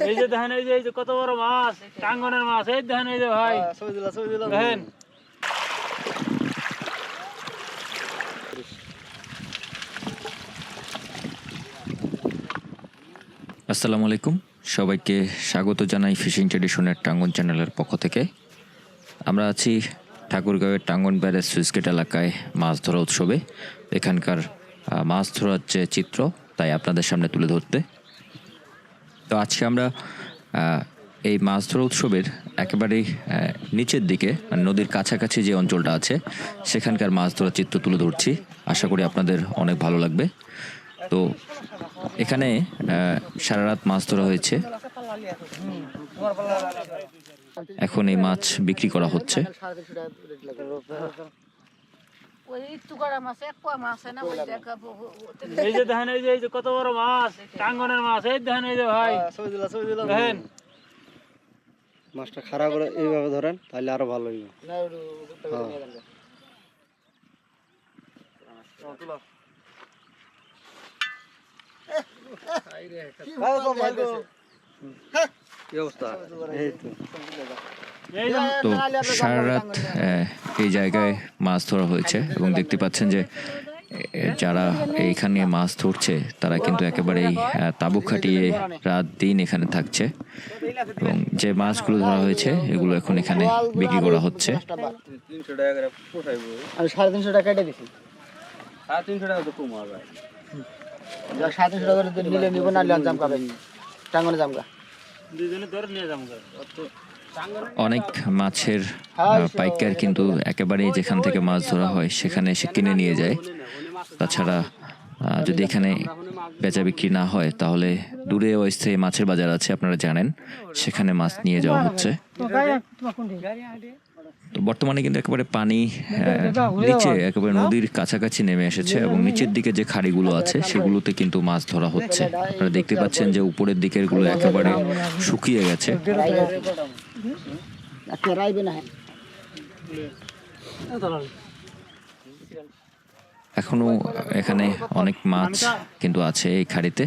এই যে দেখেন, এই যে কত বড় মাছ, টাঙ্গনের মাছ। এই দেখেন, এই যে ভাই দেখেন। আসসালামু আলাইকুম, সবাইকে স্বাগত জানাই ফিশিং ট্রেডিশনের টাঙ্গন চ্যানেলের পক্ষ থেকে। আমরা আছি ঠাকুরগাঁওয়ের টাঙ্গন ব্যারেজ সুইচগেট এলাকায় মাছ ধরা উৎসবে। এখানকার মাছ ধরার যে চিত্র, তাই আপনাদের সামনে তুলে ধরতে। তো আজকে আমরা এই মাছ ধরা উৎসবের একেবারেই নিচের দিকে, মানে নদীর কাছাকাছি যে অঞ্চলটা আছে, সেখানকার মাছ ধরার চিত্র তুলে ধরছি। আশা করি আপনাদের অনেক ভালো লাগবে। তো এখানে সারা রাত মাছ ধরা হয়েছে। এখন এই মাছ বিক্রি করা হচ্ছে। এই যে দেখেন, এই যে কত বড় মাছ, টাঙ্গনের মাছ। এই দেখেন, এই যে ভাই দেখেন। মাছটা খারাপ করে এইভাবে ধরেন, তাহলে আরো ভালো হইবে। কি অবস্থা? তো সারা রাত এই জায়গায় মাছ ধরা হয়েছে এবং দেখতে পাচ্ছেন যে যারা এইখানে মাছ ধরছে তারা কিন্তু একেবারেই তাঁবু খাটিয়ে রাত দিন এখানে থাকছে এবং যে মাছগুলো ধরা হয়েছে এগুলো এখন এখানে বিক্রি করা হচ্ছে। 300 টাকা করে পোষাইবো। আমি 350 টাকা কেটে দিছি। 350 টাকা তো কম হবে। যা 350 টাকা করে নিলে নিব, না নিলে জাম খাবে। টাঙ্গনে জামগা। দুইজনে ধরে নিয়ে যাবো। অনেক মাছের পাইকার কিন্তু একেবারেই যেখান থেকে মাছ ধরা হয় সেখানে এসে কিনে নিয়ে যায়। তাছাড়া যদি এখানে বেচা বিক্রি না হয় তাহলে দূরে অস্থায়ী মাছের বাজার আছে, আপনারা জানেন, সেখানে মাছ নিয়ে যাওয়া হচ্ছে। তো বর্তমানে কিন্তু একেবারে পানি নিচে, একেবারে নদীর কাছাকাছি নেমে এসেছে এবং নিচের দিকে যে খাড়িগুলো আছে সেগুলোতে কিন্তু মাছ ধরা হচ্ছে। আপনারা দেখতে পাচ্ছেন যে উপরের দিকের গুলো একেবারে শুকিয়ে গেছে। এখনো এখানে অনেক মাছ কিন্তু আছে এই খাড়িতে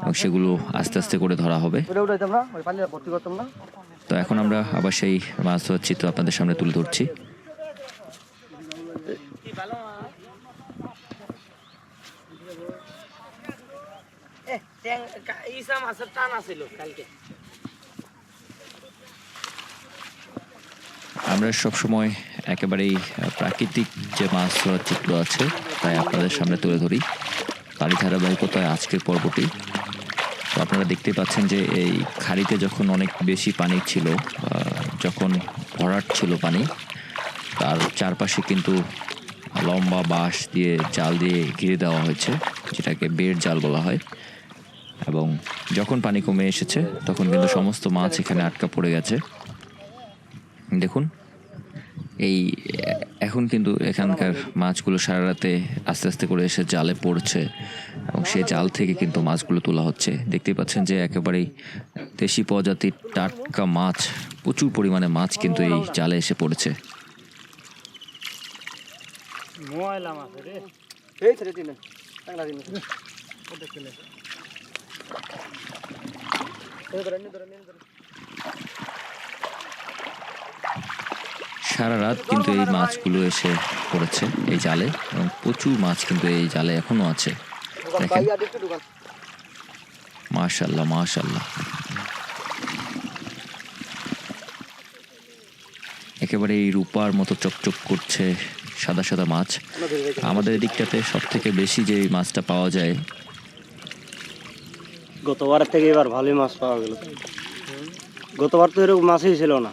এবং সেগুলো আস্তে আস্তে করে ধরা হবে। তো এখন আমরা আবার সেই মাছ ধরার চিত্র আপনাদের সামনে তুলে ধরছি। আমরা সবসময় একেবারেই প্রাকৃতিক যে মাছ ধরার চিত্র আছে তাই আপনাদের সামনে তুলে ধরি। তারই ধারাবাহিকতায় আজকের পর্বটি। তো আপনারা দেখতে পাচ্ছেন যে এই খাড়িতে যখন অনেক বেশি পানি ছিল, যখন ভরাট ছিল পানি, তার চারপাশে কিন্তু লম্বা বাঁশ দিয়ে, জাল দিয়ে ঘিরে দেওয়া হয়েছে, যেটাকে বেড় জাল বলা হয়। এবং যখন পানি কমে এসেছে তখন কিন্তু সমস্ত মাছ এখানে আটকা পড়ে গেছে। দেখুন, এই এখন কিন্তু এখানকার মাছগুলো সারা রাতে আস্তে আস্তে করে এসে জালে পড়ছে এবং সেই জাল থেকে কিন্তু মাছগুলো তোলা হচ্ছে। দেখতে পাচ্ছেন যে একেবারেই দেশি প্রজাতির টাটকা মাছ, প্রচুর পরিমাণে মাছ কিন্তু এই জালে এসে পড়েছে। সারা রাত কিন্তু এই মাছগুলো এসে পড়েছে এই জালে এবং প্রচুর মাছ কিন্তু এই জালে এখনো আছে। দেখেন, মাশাআল্লাহ মাশাআল্লাহ, একেবারে এই রূপার মতো চকচক করছে সাদা সাদা মাছ। আমাদের এদিকটাতে সব থেকে বেশি যে মাছটা পাওয়া যায়, গতবারের থেকে এবার ভালোই মাছ পাওয়া গেল। গতবার তো এরকম মাছই ছিল না,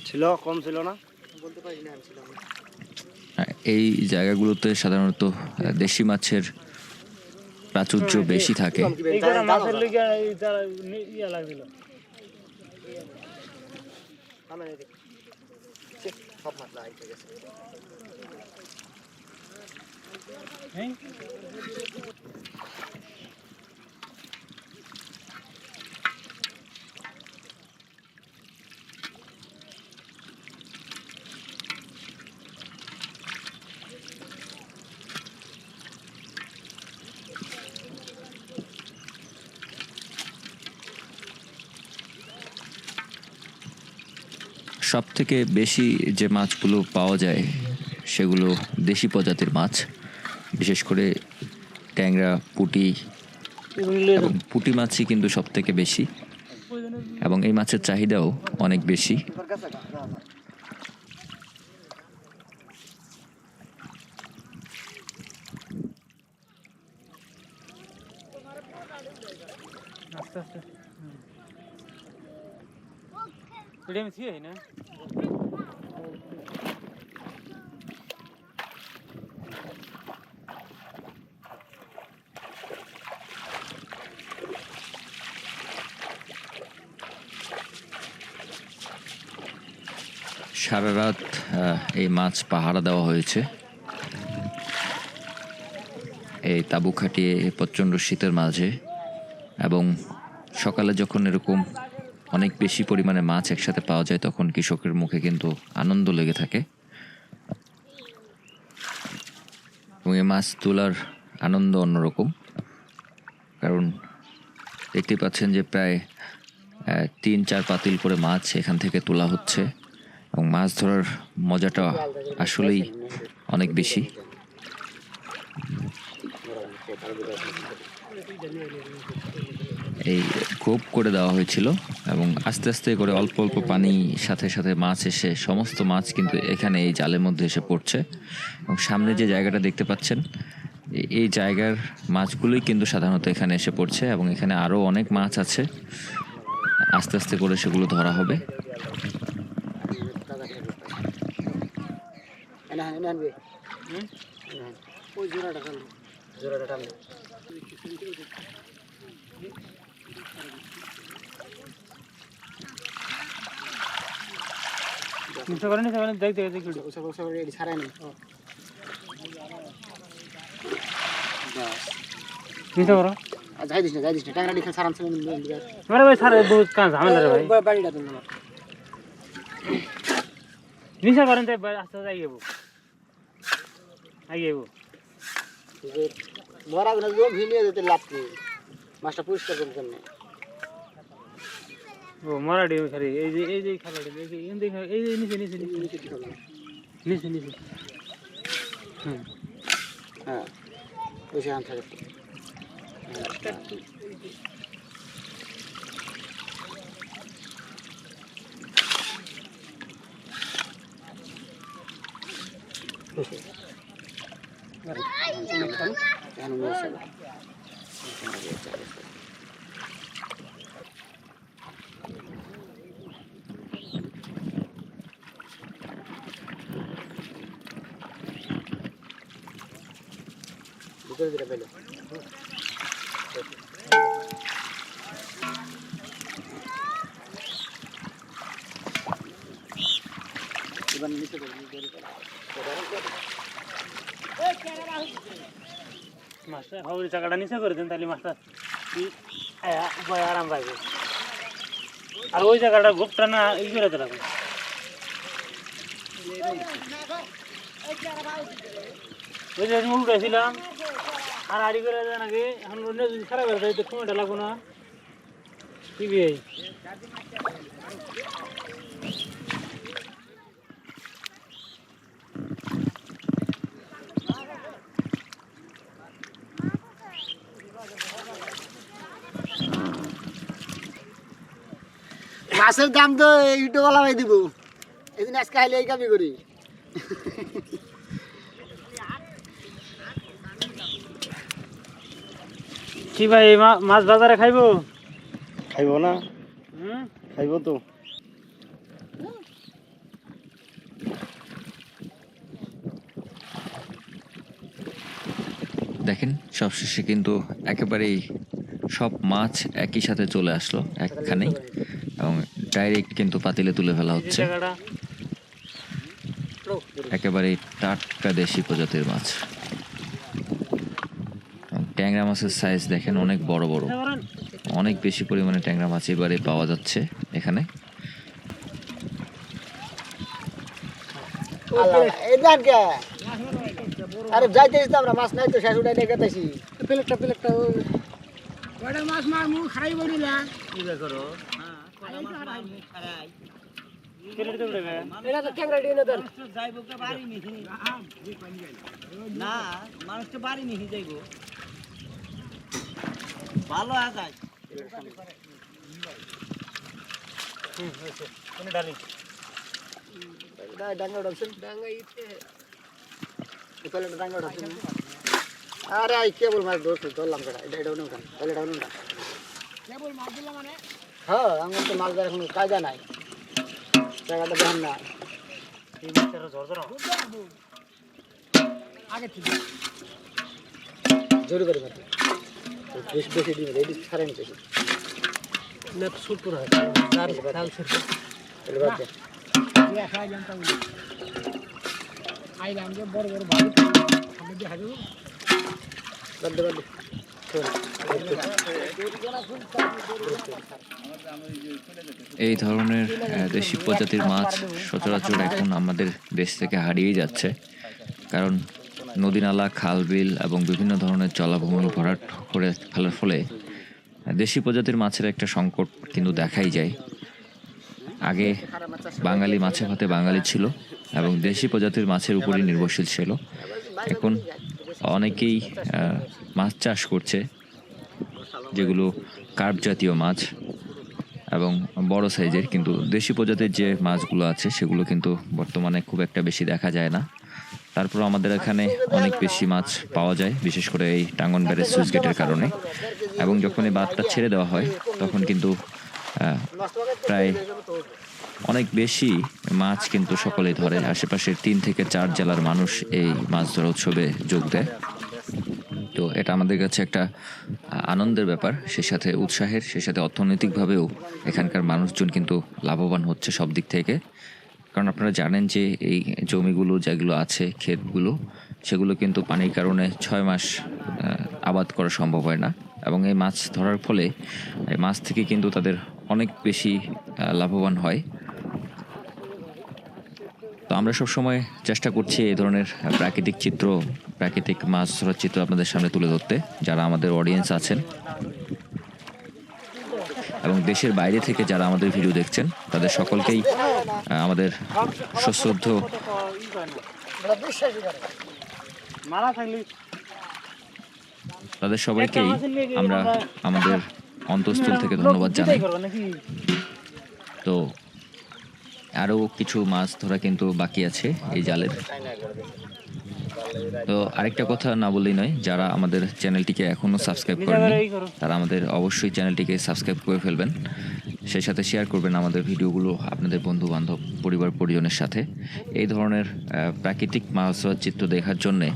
ছিল কম, ছিল না বলতে পারি না। এই জায়গাগুলোতে সাধারণত দেশি মাছের প্রাচুর্য বেশি থাকে। সবথেকে বেশি যে মাছগুলো পাওয়া যায় সেগুলো দেশি প্রজাতির মাছ, বিশেষ করে ট্যাংরা, পুঁটি এবং পুঁটি মাছই কিন্তু সবথেকে বেশি, এবং এই মাছের চাহিদাও অনেক বেশি। আস্তে আস্তে ভিডিও में थी है ना সারা রাত এই মাছ পাহারা দেওয়া হয়েছে এই তাঁবু খাটিয়ে প্রচণ্ড শীতের মাঝে, এবং সকালে যখন এরকম অনেক বেশি পরিমাণে মাছ একসাথে পাওয়া যায় তখন কৃষকের মুখে কিন্তু আনন্দ লেগে থাকে, এবং এই মাছ তোলার আনন্দ অন্যরকম। কারণ দেখতে পাচ্ছেন যে প্রায় 3-4 পাতিল করে মাছ এখান থেকে তোলা হচ্ছে, এবং মাছ ধরার মজাটা আসলেই অনেক বেশি। এই কোপ করে দেওয়া হয়েছিল এবং আস্তে আস্তে করে অল্প অল্প পানি সাথে সাথে মাছ এসে সমস্ত মাছ কিন্তু এখানে এই জালের মধ্যে এসে পড়ছে, এবং সামনে যে জায়গাটা দেখতে পাচ্ছেন এই জায়গার মাছগুলোই কিন্তু সাধারণত এখানে এসে পড়ছে, এবং এখানে আরও অনেক মাছ আছে, আস্তে আস্তে করে সেগুলো ধরা হবে। নিচে করে দেখতে দেখতে ছাড়াই নেই নিচে করো যাই দিস না টাকা লিখে সারাম আরে ভাই স্যার বহুত কাজ ঝামেলা রে ভাই বাড়িটা তুমি নিচে করেন তাই আস্তে আস্তে আইগেবো বড় গুলো জমি ভিনিয়ে দিতে লাভ নেই, মাছটা পরিষ্কার করতে জন্য। ও মারাডি খালি এই যে খালাডি এই যে নিচে হ্যাঁ বেশি আন থাকে ভিতরে দিলে পেলে এবার নিচে মাস্টার হাওড়ি চাকাটা নিচে করে দেন তাহলে মাস্টার আরাম পাইবে, আর ওই জায়গাটা গোপটা না ই করে দিলাম ওই যে উঠেছিলাম আর আড়ি করে দেন আগে এখন যদি খারাপ হয়ে যায় তো সময়টা লাগবো না কি বিয়ে মাছের দাম তো ইউটিউবওয়ালা ভাই দিব, এদিন আজকে আইলে এই কামি করি। কি ভাই মাছ বাজারে খাইবো? খাইব না? খাইব তো। দেখেন সবশেষে কিন্তু একেবারেই সব মাছ একই সাথে চলে আসলো একখানেই, এবং ডাইরেক্ট কিন্তু পাতিলে তুলে ফেলা হচ্ছে। একেবারেই টাটকা দেশি প্রজাতির মাছ। ট্যাংরা মাছের সাইজ দেখেন অনেক বড় বড়, অনেক বেশি পরিমাণে ট্যাংরা মাছ এবারে পাওয়া যাচ্ছে এখানে। আরে যাইতেছি তো আমরা, মাছ নাই তো শেষ উঠাই নিয়ে গেতেছি। প্লেটটা কয়টা মাছ মারমু খাই বলিলা কি করো? হ্যাঁ কয়টা মাছ মারমু খাই কেটে দিতে হবে এটা তো ক্যাংরা দিয়ে দেন যাইবো কে বাড়ি নিহি না মানুষ তো বাড়ি নিহি যাইবো ভালো আছে কোন ডালি ডাঙ্গা উঠাচ্ছেন ডাঙ্গা ইতে তাহলে ডাঙ্গা উঠাচ্ছেন আরে আই কেবল মাছ ধরলাম এটা উঠুন তাহলে এটা উঠুন কেবল মাছ দিলা মানে হ্যাঁ আমার তো মাছ ধরার কোনো কায়দা নাই জায়গাটা দেখেন না এই মিটার ঝরঝর আগে থেকে জোরে করে মারতে বেশি বেশি দিন রেডি ছাড়েন বেশি না সুট পুরো হয় তার তাল সুট তাহলে বাদ দে ইয়া খাইলাম তাও আইলাম যে বড় বড় ভালো আমি দেখা যাবো বাদ দে বাদ দে এই ধরনের দেশি প্রজাতির মাছ সচরাচর এখন আমাদের দেশ থেকে হারিয়ে যাচ্ছে, কারণ নদী নালা, খাল বিল এবং বিভিন্ন ধরনের জলাভূমি ভরাট করে ফেলার ফলে দেশি প্রজাতির মাছের একটা সংকট কিন্তু দেখাই যায়। আগে বাঙালি মাছে ভাতে বাঙালি ছিল এবং দেশি প্রজাতির মাছের উপরই নির্ভরশীল ছিল। এখন অনেকেই মাছ চাষ করছে, যেগুলো কার্প জাতীয় মাছ এবং বড় সাইজের, কিন্তু দেশি প্রজাতির যে মাছগুলো আছে সেগুলো কিন্তু বর্তমানে খুব একটা বেশি দেখা যায় না। তারপর আমাদের এখানে অনেক বেশি মাছ পাওয়া যায়, বিশেষ করে এই টাঙ্গন ব্যারেজ সুইচ গেটের কারণে। এবং যখন এই বাঁধটা ছেড়ে দেওয়া হয় তখন কিন্তু প্রায় অনেক বেশি মাছ কিন্তু সকলেই ধরে। আশেপাশের 3 থেকে 4 জেলার মানুষ এই মাছ ধরা উৎসবে যোগ দেয়। তো এটা আমাদের কাছে একটা আনন্দের ব্যাপার, সে সাথে উৎসাহের, সে সাথে অর্থনৈতিকভাবেও এখানকার মানুষজন কিন্তু লাভবান হচ্ছে সব দিক থেকে। কারণ আপনারা জানেন যে এই জমিগুলো যেগুলো আছে, ক্ষেতগুলো, সেগুলো কিন্তু পানির কারণে 6 মাস আবাদ করা সম্ভব হয় না। এবং এই মাছ ধরার ফলে এই মাছ থেকে কিন্তু তাদের অনেক বেশি লাভবান হয়। তো আমরা সবসময় চেষ্টা করছি এই ধরনের প্রাকৃতিক চিত্র, প্রাকৃতিক মাছ ধরার চিত্র আপনাদের সামনে তুলে ধরতে। যারা আমাদের অডিয়েন্স আছেন এবং দেশের বাইরে থেকে যারা আমাদের ভিডিও দেখছেন, তাদের সকলকেই আমাদের সশ্রদ্ধ মারা থাকলে তাদের সবাইকেই আমরা আমাদের অন্তঃস্থল থেকে ধন্যবাদ জানাই। তো আরও কিছু মাছ ধরা কিন্তু বাকি আছে এই জালের। তো আরেকটা কথা না বললেই নয়, যারা আমাদের চ্যানেলটিকে এখনও সাবস্ক্রাইব করেননি তারা আমাদের অবশ্যই চ্যানেলটিকে সাবস্ক্রাইব করে ফেলবেন, সেই সাথে শেয়ার করবেন আমাদের ভিডিওগুলো আপনাদের বন্ধু বান্ধব, পরিবার পরিজনের সাথে। এই ধরনের প্রাকৃতিক মাছ ধরার চিত্র দেখার জন্যে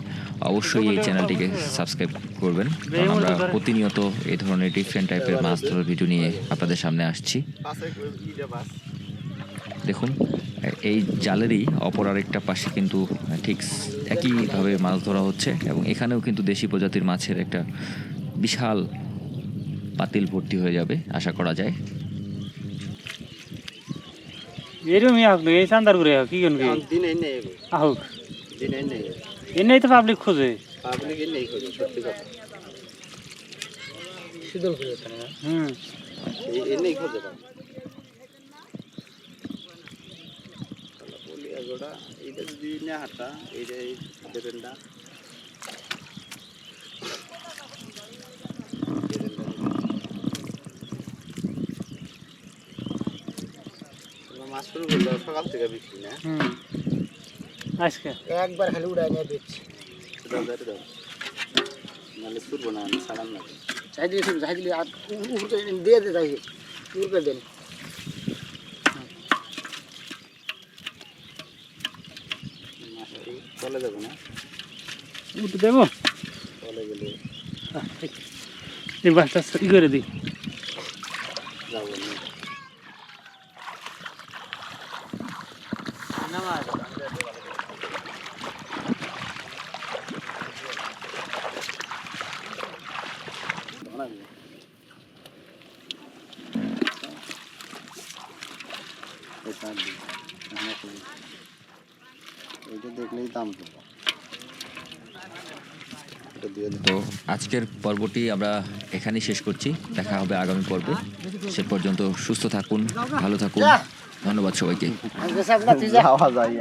অবশ্যই এই চ্যানেলটিকে সাবস্ক্রাইব করবেন, কারণ আমরা প্রতিনিয়ত এই ধরনের ডিফারেন্ট টাইপের মাছ ধরার ভিডিও নিয়ে আপনাদের সামনে আসছি। দেখুন, এই জালেরই অপর আরেকটা পাশে কিন্তু ঠিক একইভাবে মাছ ধরা হচ্ছে এবং এখানেও কিন্তু দেশি প্রজাতির মাছের একটা বিশাল পাতিল ভর্তি হয়ে যাবে আশা করা যায়। এরকমই হোক এই চান্দার করে কি করবি দিন এই নেই হোক দিন এই নেই এনেই তো পাবলিক খোঁজে পাবলিক এই নেই খোঁজে সত্যি কথা শীতল খোঁজে না এই নেই খোঁজে না বলি আগোড়া এইটা যদি না হাঁটা এইটা এই বেরেন্ডা মাছ শুরু করলো সকাল থেকে বিক্রি না আজকে একবার খালি উড়াই নিয়ে বেচছি নাহলে শুরবো না সারান না চাই দিলে আর দিয়ে দে তাই উড়বে দেন চলে যাবো না উঠে দেবো চলে গেলে এই বাসটা ই করে দিই যাবো না দেখলেই দাম তো আজকের পর্বটি আমরা এখানেই শেষ করছি, দেখা হবে আগামী পর্বে। সে পর্যন্ত সুস্থ থাকুন, ভালো থাকুন, ধন্যবাদ সবাইকে। যাওয়া যায়